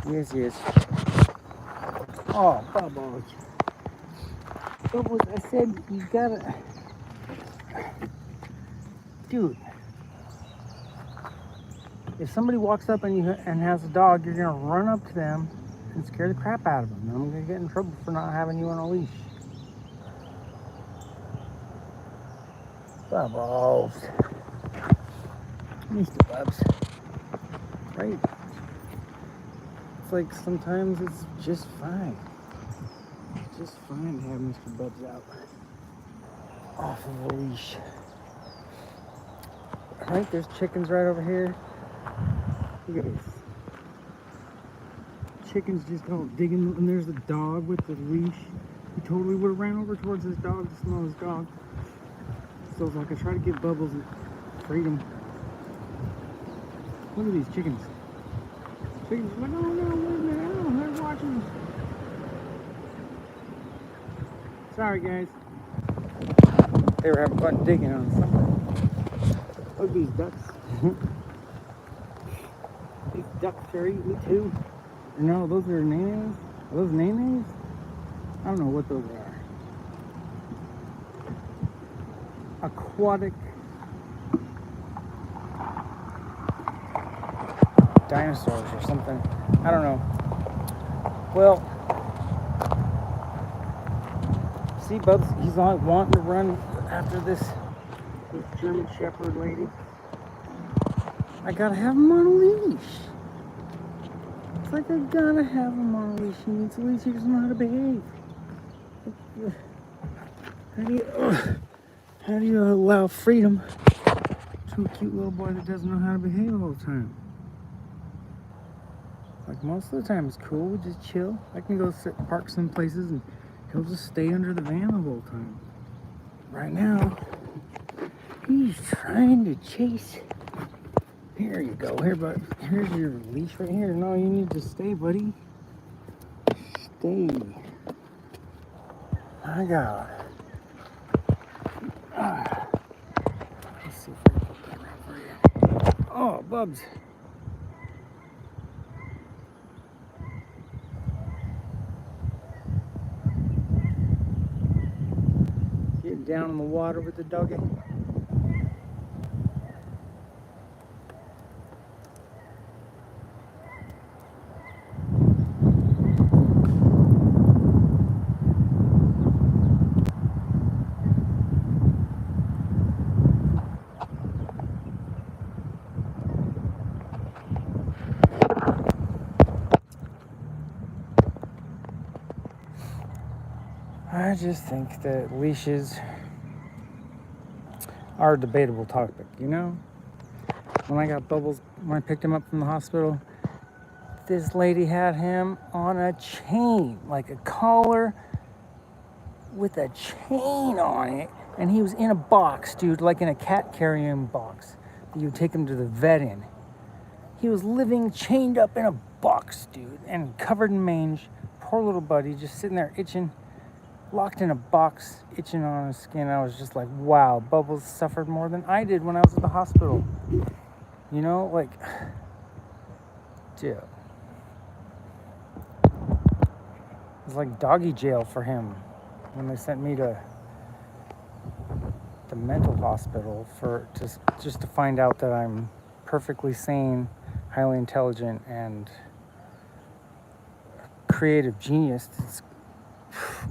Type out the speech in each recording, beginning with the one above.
Yes, yes. Oh, Bubbles. Bubbles, I said you gotta... Dude, if somebody walks up and has a dog, you're gonna run up to them and scare the crap out of them. And I'm gonna get in trouble for not having you on a leash. Bubbles. Mr. Bubs. Right? It's like sometimes it's just fine. It's just fine to have Mr. Bubs out off of a leash. Right? There's chickens right over here. Look at this. Chickens just all digging, and there's a dog with the leash. He totally would have ran over towards his dog to smell his dog. So it's like I try to give Bubbles freedom. Look at these chickens. Chickens are like, oh no, wait a minute, oh, they're watching. Sorry guys. They were having fun digging on something. Look at these ducks. These ducks are eating too. No, those are nanas. Are those nanas? I don't know what those are. Aquatic dinosaurs or something. I don't know. Well, see, Bubs, he's not wanting to run after this German Shepherd lady. I gotta have him on a leash. It's like I gotta have him on a leash. He needs a leash. He doesn't know how to behave. How do you allow freedom to a cute little boy that doesn't know how to behave all the time? Like most of the time, it's cool. We just chill. I can go sit park some places and he'll just stay under the van the whole time. Right now, he's trying to chase. Here you go. Here, bud. Here's your leash right here. No, you need to stay, buddy. Stay. My God. Let's see if I can put that around for you. Oh, Bubs. Get down in the water with the doggy. I just think that leashes are a debatable topic, you know? When I got Bubbles, when I picked him up from the hospital, this lady had him on a chain, like a collar with a chain on it, and he was in a box, dude, like in a cat carrying box that you would take him to the vet in. He was living chained up in a box, dude, and covered in mange. Poor little buddy, just sitting there itching, locked in a box, itching on his skin. I was just like, wow, Bubbles suffered more than I did when I was at the hospital. You know, like, dude. It was like doggy jail for him when they sent me to the mental hospital for just to find out that I'm perfectly sane, highly intelligent, and creative genius that's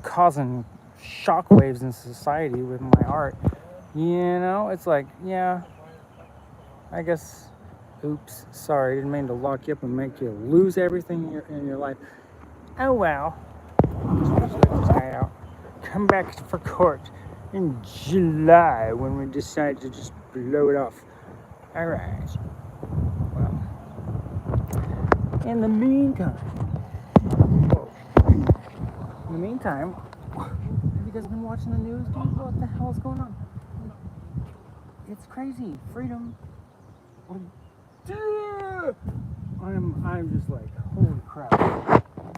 causing shockwaves in society with my art. You know, it's like, yeah, I guess, oops, sorry, didn't mean to lock you up and make you lose everything in your life. Oh well. Just let this guy out. Come back for court in July when we decide to just blow it off. Alright. Well, in the meantime, have you guys been watching the news, dude? What the hell is going on? It's crazy. Freedom. I'm just like, holy crap.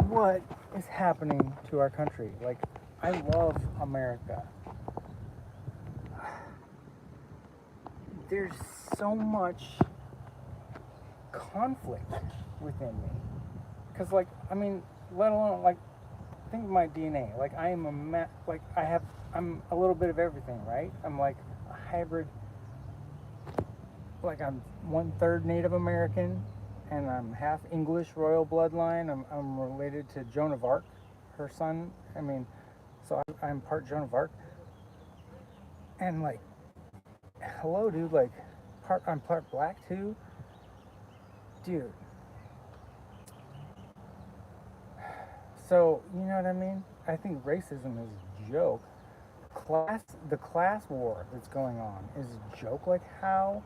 What is happening to our country? Like, I love America. There's so much conflict within me. because like, I mean, let alone like, think of my DNA. Like I am I'm a little bit of everything, right? I'm like a hybrid. Like I'm 1/3 Native American, and I'm half English royal bloodline. I'm related to Joan of Arc, her son. I mean, so I'm part Joan of Arc, and like, hello, dude. Like, I'm part black too, dude. So you know what I mean? I think racism is a joke. The class war that's going on is a joke. Like, how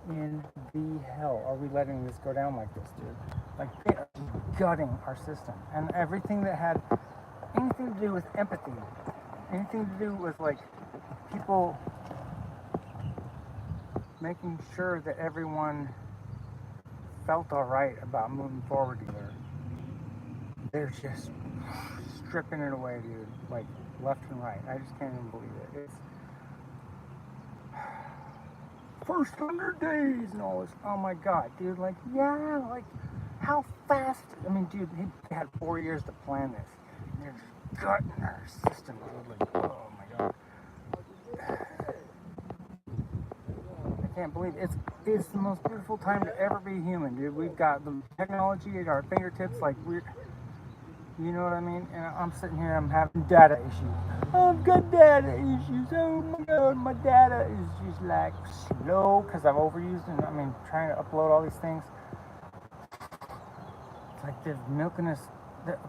in the hell are we letting this go down like this, dude? Like, they are gutting our system, and everything that had anything to do with empathy, anything to do with like people making sure that everyone felt all right about moving forward together. They're just stripping it away, dude. Like left and right. I just can't even believe it. It's first 100 days and all this. Oh my god, dude. Like, yeah, like how fast? I mean, dude, they had 4 years to plan this. And they're just gutting our system, dude. Like, oh my god. I can't believe it. It's the most beautiful time to ever be human, dude. We've got the technology at our fingertips, like you know what I mean? And I'm sitting here, I'm having data issues. I've got data issues. Oh my god, my data is just like slow because I've overused and I mean trying to upload all these things. It's like they're milking us.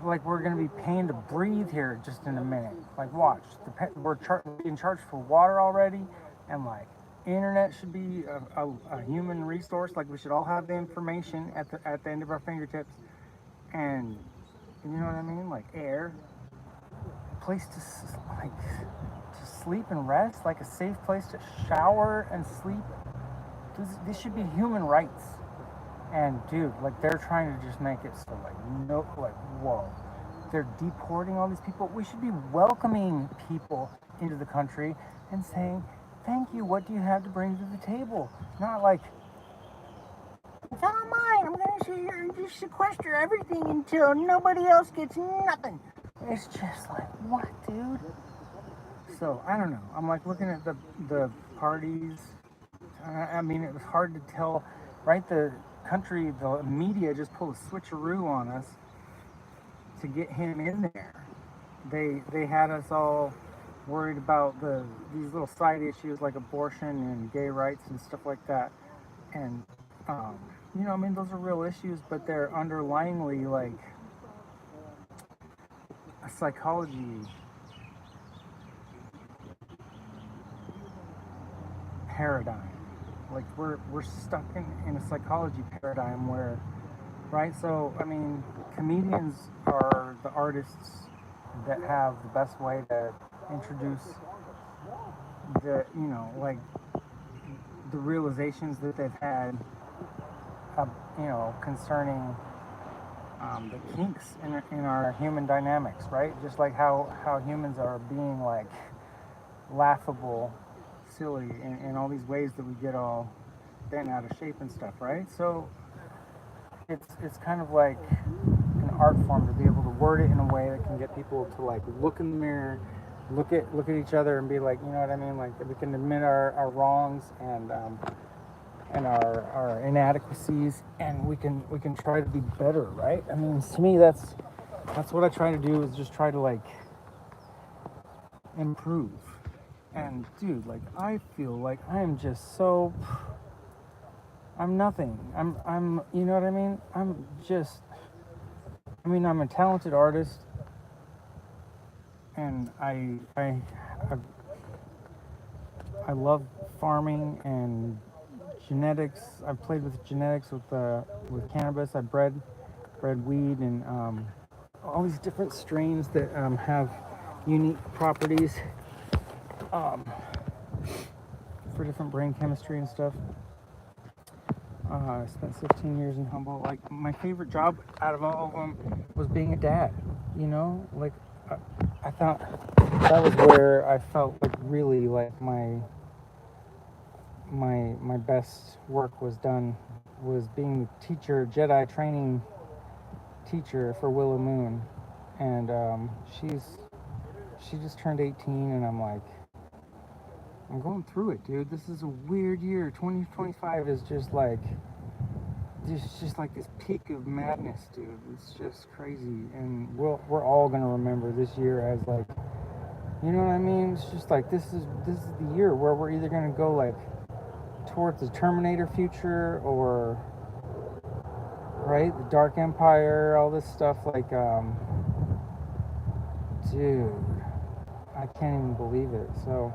Like we're gonna be paying to breathe here just in a minute. Like watch, we're being charged for water already, and like internet should be a human resource. Like we should all have the information at the end of our fingertips, and you know what I mean? Like air, a place to sleep and rest, like a safe place to shower and sleep. This should be human rights. And dude, like they're trying to just make it so like no, like whoa, they're deporting all these people. We should be welcoming people into the country and saying, "Thank you. What do you have to bring to the table?" Not like it's all mine. I'm gonna sit here and just sequester everything until nobody else gets nothing. It's just like what, dude? So I don't know. I'm like looking at the parties. I mean, it was hard to tell, right? The media just pulled a switcheroo on us to get him in there. They had us all worried about these little side issues like abortion and gay rights and stuff like that. And you know, I mean, those are real issues, but they're underlyingly like a psychology paradigm. Like we're stuck in a psychology paradigm where, right? So I mean, comedians are the artists that have the best way to introduce you know, like the realizations that they've had, you know, concerning the kinks in our human dynamics, right? Just like how humans are being like laughable, silly, in all these ways that we get all bent out of shape and stuff, right? So it's kind of like an art form to be able to word it in a way that can get people to like look in the mirror, look at each other and be like, you know what I mean? Like we can admit our wrongs and our inadequacies, and we can try to be better, right? I mean, to me, that's what I try to do, is just try to like improve. And dude, like I feel like I am just so I'm nothing. I'm you know what I mean? I'm a talented artist, and I love farming and genetics. I've played with genetics with cannabis. I bred weed and all these different strains that have unique properties for different brain chemistry and stuff. I spent 16 years in Humboldt. Like my favorite job out of all of them was being a dad. You know, like I thought that was where I felt like really like my best work was done, was being a teacher, Jedi training teacher for Willow Moon, and she just turned 18, and I'm like, I'm going through it, dude. This is a weird year. 2025 is just like this peak of madness, dude. It's just crazy, and we're all gonna remember this year as like, you know what I mean? It's just like this is the year where we're either gonna go like towards the Terminator future, or right, the Dark Empire, all this stuff. Like, dude, I can't even believe it. So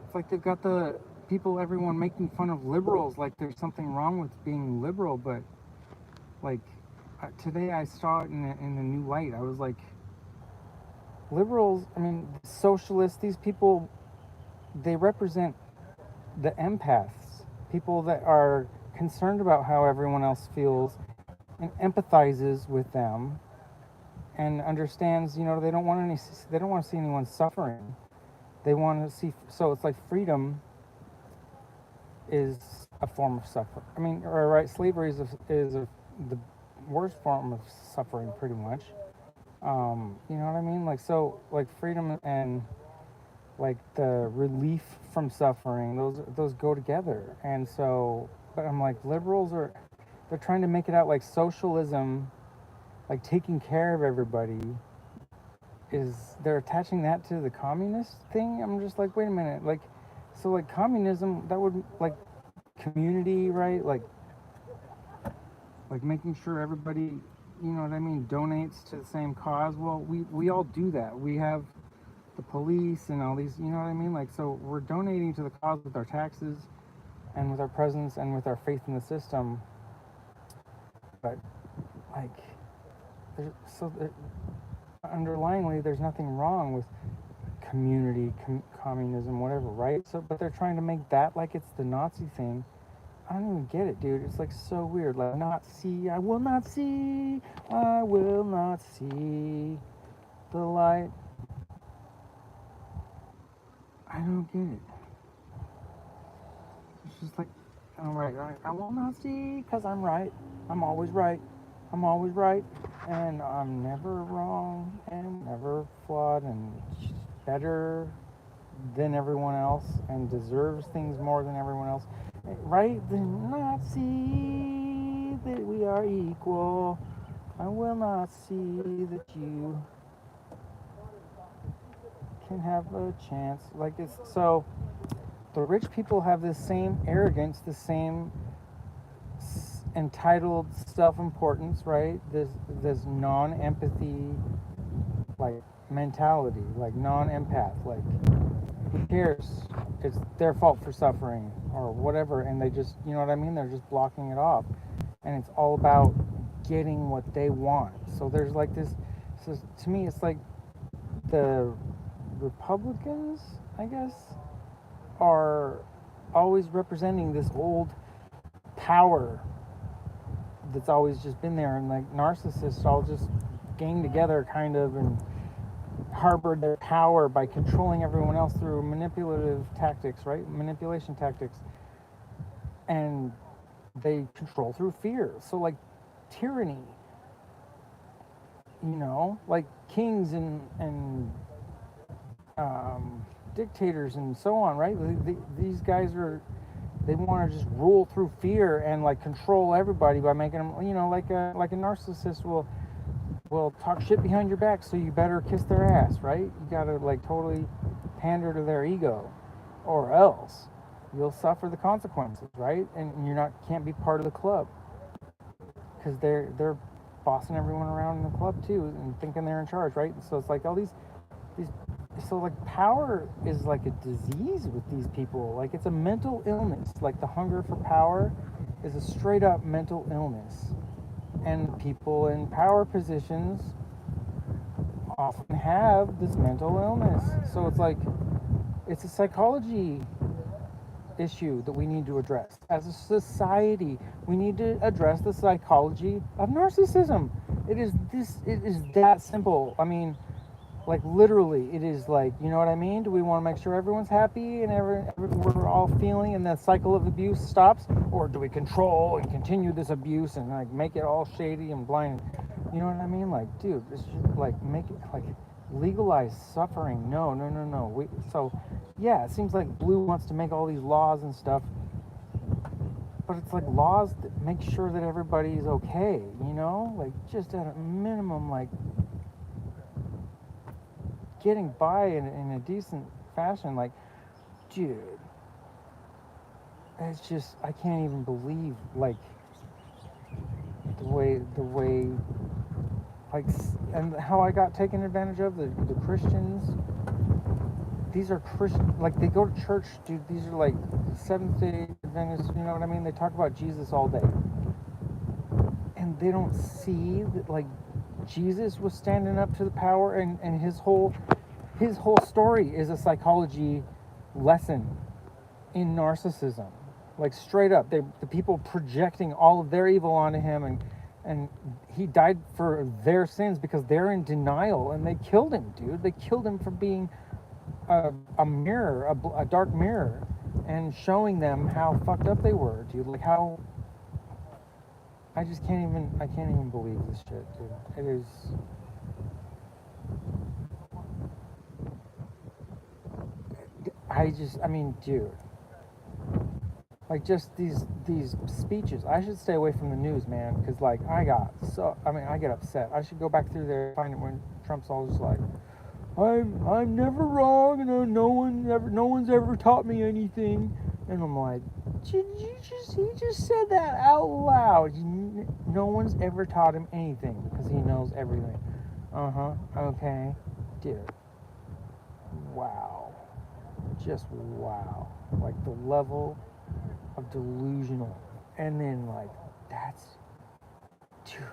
it's like they've got the people, everyone making fun of liberals, like there's something wrong with being liberal. But like today I saw it in a new light. I was like, liberals, I mean, socialists, these people, they represent the empaths, people that are concerned about how everyone else feels and empathizes with them and understands, you know, they don't want to see anyone suffering. They want to see, so it's like freedom is a form of suffering. I mean, or right, slavery is the worst form of suffering, pretty much. You know what I mean? Like, so, like freedom and like the relief from suffering, those go together. And so, but I'm like, they're trying to make it out like socialism, like taking care of everybody, they're attaching that to the communist thing. I'm just like, wait a minute, like, so like communism, that would like community, right? Like making sure everybody, you know what I mean, donates to the same cause. Well, we all do that. We have the police and all these, you know what I mean? Like, so we're donating to the cause with our taxes and with our presence and with our faith in the system. But like, underlyingly, there's nothing wrong with community, communism, whatever, right? So, but they're trying to make that like it's the Nazi thing. I don't even get it, dude. It's like so weird. Like, I will not see the light. I don't get it. It's just like, all right, I will not see, because I'm right. I'm always right. I'm always right. And I'm never wrong and never flawed and better than everyone else and deserves things more than everyone else. Right? Then not see that we are equal. I will not see that you can have a chance. Like, it's so, the rich people have this same arrogance, the same entitled self-importance, right? This non-empathy, like, mentality, like non-empath, like, who cares? It's their fault for suffering or whatever, and they just, you know what I mean? They're just blocking it off, and it's all about getting what they want. So there's like this. So to me, it's like the Republicans, I guess, are always representing this old power that's always just been there, and like narcissists all just gang together kind of and harbored their power by controlling everyone else through manipulative tactics, right? Manipulation tactics. And they control through fear. So like tyranny, you know, like kings and dictators and so on, right? These guys they want to just rule through fear and like control everybody by making them, you know, like a narcissist will talk shit behind your back, so you better kiss their ass, right? You gotta like totally pander to their ego, or else you'll suffer the consequences, right? And can't be part of the club, because they're bossing everyone around in the club too and thinking they're in charge, right? And so it's like all these so like power is like a disease with these people. Like, it's a mental illness. Like, the hunger for power is a straight up mental illness, and people in power positions often have this mental illness. So it's like, it's a psychology issue that we need to address. As a society, we need to address the psychology of narcissism. It is that simple. I mean, Like literally, it is like, you know what I mean? Do we want to make sure everyone's happy and we're all feeling and the cycle of abuse stops? Or do we control and continue this abuse and like make it all shady and blind? You know what I mean? Like, dude, this should like make it like legalize suffering. No, no, no, no. So yeah, it seems like Blue wants to make all these laws and stuff, but it's like laws that make sure that everybody's okay, you know? Like just at a minimum, like getting by in a decent fashion. Like, dude, it's just, I can't even believe like the way like, and how I got taken advantage of. The Christians, these are Christian, like they go to church, dude. These are like Seventh Day Adventists, you know what I mean? They talk about Jesus all day, and they don't see that like Jesus was standing up to the power, and his whole story is a psychology lesson in narcissism. Like straight up, the people projecting all of their evil onto him, and he died for their sins because they're in denial, and they killed him, dude. They killed him for being a mirror, a dark mirror, and showing them how fucked up they were, dude. Like how I can't even believe this shit, dude. It is. I mean, dude. Like just these speeches. I should stay away from the news, man, because like I get upset. I should go back through there and find it when Trump's all just like, I'm never wrong, and no one's ever taught me anything, and I'm like, he just said that out loud. No one's ever taught him anything because he knows everything. Okay, dude. Wow, just wow. Like the level of delusional, and then like that's, dude,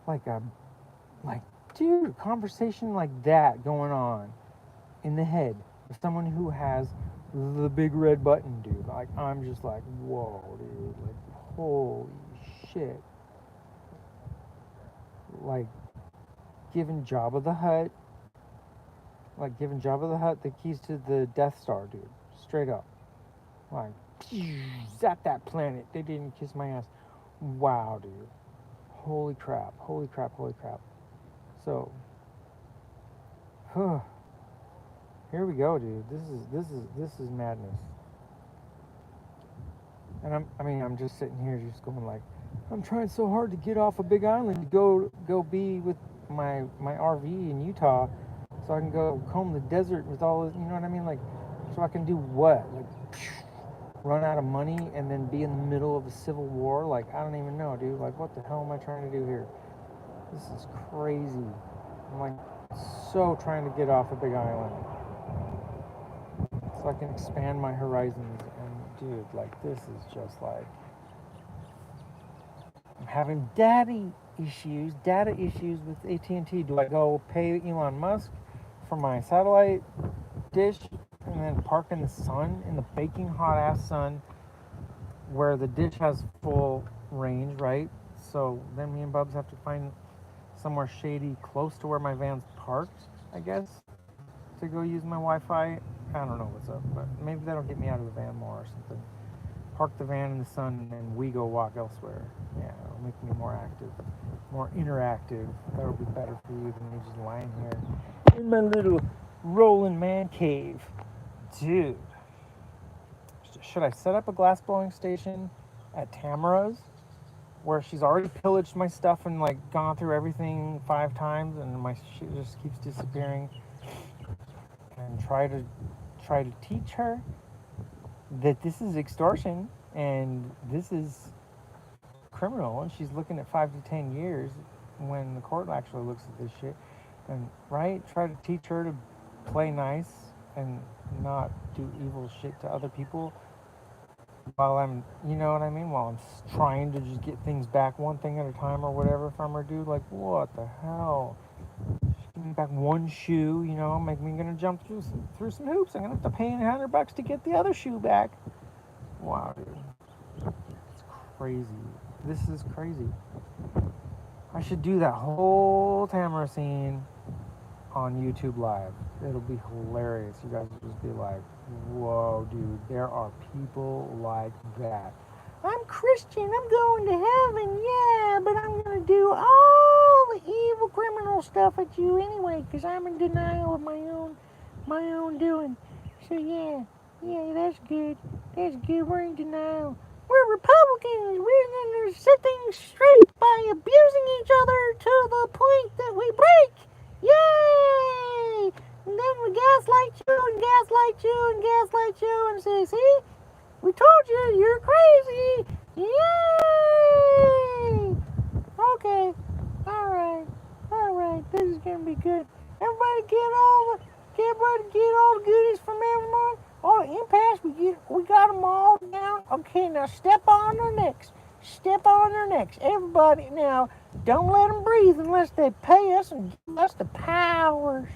like a like dude, conversation like that going on in the head of someone who has the big red button, dude. Like I'm just like, whoa, dude, like holy shit. Like giving Jabba the Hutt the keys to the Death Star, dude, straight up. Like, zap that planet. They didn't kiss my ass. Wow, dude. Holy crap. Holy crap. Holy crap. So, here we go, dude. This is madness. And I'm just sitting here, just going like, I'm trying so hard to get off a big island to go be with my RV in Utah, so I can go comb the desert with all this. You know what I mean? Like, so I can do what? Like, run out of money and then be in the middle of a civil war? Like, I don't even know, dude. Like, what the hell am I trying to do here? This is crazy. I'm like so trying to get off a big island so I can expand my horizons. And dude, like this is just like, I'm having data issues with AT&T. Do I go pay Elon Musk for my satellite dish and then park in the sun, in the baking hot ass sun, where the dish has full range, right? So then me and Bubs have to find somewhere shady close to where my van's parked, I guess, to go use my Wi-Fi. I don't know what's up, but maybe that'll get me out of the van more or something. Park the van in the sun and then we go walk elsewhere. Yeah, it'll make me more active, more interactive. That'll be better for you than me just lying here in my little rolling man cave. Dude, should I set up a glass blowing station at Tamara's, where she's already pillaged my stuff and like gone through everything 5 times and my shit just keeps disappearing, and try to teach her that this is extortion and this is criminal, and she's looking at 5 to 10 years when the court actually looks at this shit, and right, try to teach her to play nice and not do evil shit to other people while I'm, you know what I mean, while I'm trying to just get things back one thing at a time or whatever from her, dude. Like, what the hell? Give me back one shoe, you know, make me gonna jump through some hoops. I'm gonna have to pay $100 to get the other shoe back. Wow, dude. It's crazy. This is crazy. I should do that whole Tamara scene on YouTube Live. It'll be hilarious. You guys will just be like, whoa, dude, there are people like that. I'm Christian. I'm going to heaven, yeah, but I'm going to do all the evil criminal stuff at you anyway, because I'm in denial of my own doing. So yeah, that's good. That's good. We're in denial. We're Republicans. We're going to set things straight by abusing each other to the point that we break. Yay! And then we gaslight you and gaslight you and gaslight you and say, see? We told you you're crazy. Yay! Okay. All right. This is gonna be good. Everybody get all the goodies from everyone. All the impasse we got them all down. Okay, now step on their necks. Step on their necks. Everybody now, don't let them breathe unless they pay us and give us the powers.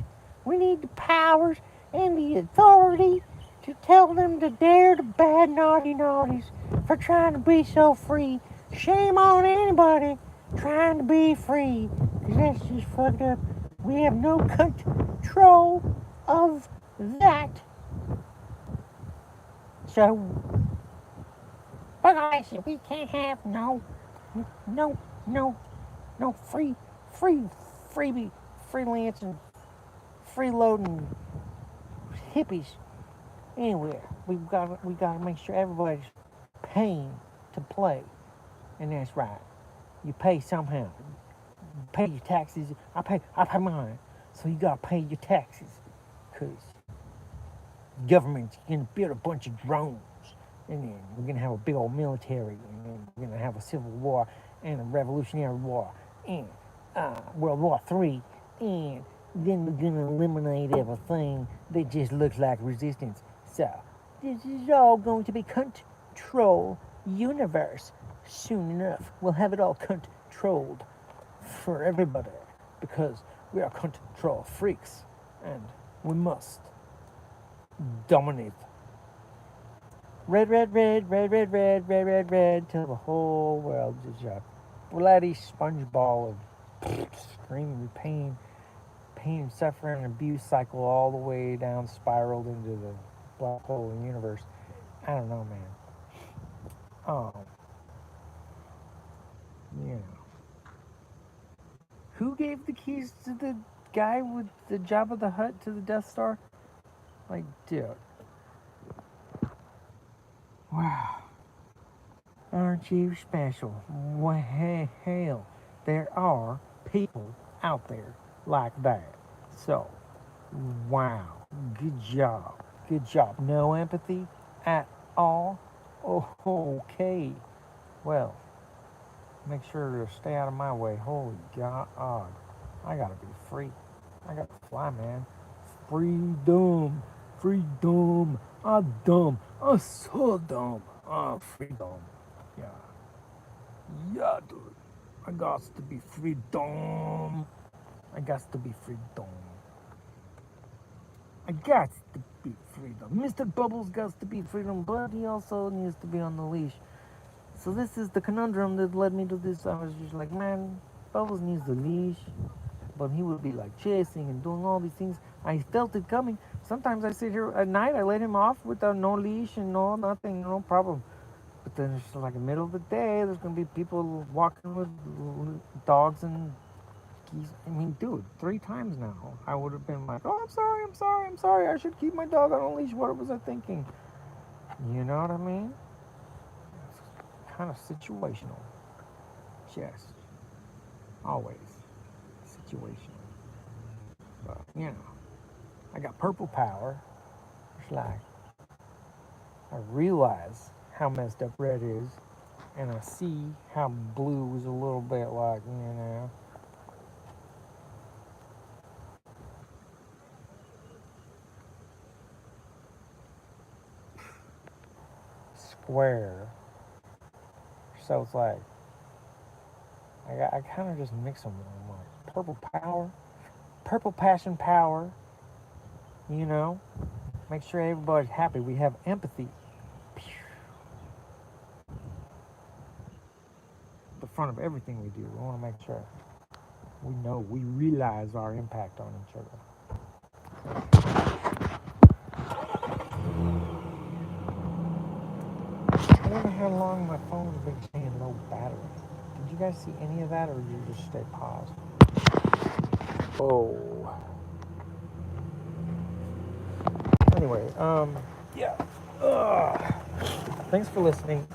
We need the powers and the authority to tell them to dare the bad naughty naughties for trying to be so free. Shame on anybody trying to be free, because that's just fucked up. We have no control of that. So, but I said we can't have no freebie, freelancing, freeloading hippies anywhere. We gotta make sure everybody's paying to play, and that's right. You pay somehow. You pay your taxes. I pay mine. So you gotta pay your taxes, cause the government's gonna build a bunch of drones, and then we're gonna have a big old military, and then we're gonna have a civil war and a revolutionary war and World War III, and then we're gonna eliminate everything that just looks like resistance. So this is all going to be control universe soon enough. We'll have it all controlled for everybody because we are control freaks and we must dominate. Red, till the whole world is a bloody sponge ball of screaming pain, suffering, and abuse cycle all the way down, spiraled into the black hole of the universe. I don't know, man. Who gave the keys to the guy with the Jabba the Hutt to the Death Star? Like, dude. Wow. Aren't you special? Well, hell, there are people out there like that. So, wow. Good job. No empathy at all? Oh, okay. Well, make sure to stay out of my way. Holy God. I gotta be free. I gotta fly, man. Freedom. I'm dumb. I'm so dumb. Freedom. Yeah, dude. I got to be freedom. I got to be freedom. Mr. Bubbles got to be freedom, but he also needs to be on the leash. So this is the conundrum that led me to this. I was just like, man, Bubbles needs the leash, but he would be like chasing and doing all these things. I felt it coming. Sometimes I sit here at night, I let him off without no leash and nothing, no problem. But then it's like in the middle of the day, there's gonna be people walking with dogs and geese. I mean, dude, 3 times now, I would have been like, oh, I'm sorry. I should keep my dog on a leash. What was I thinking? You know what I mean? It's kind of situational. Just always situational. But I got purple power. It's like I realize how messed up red is, and I see how blue is a little bit like, square. So it's like I kind of just mix them. I'm like purple passion power. Make sure everybody's happy. We have empathy. The front of everything we do. We want to make sure we realize our impact on each other. I wonder how long my phone's been saying low battery. Did you guys see any of that, or you just stay paused? Oh. Anyway, yeah. Ugh. Thanks for listening.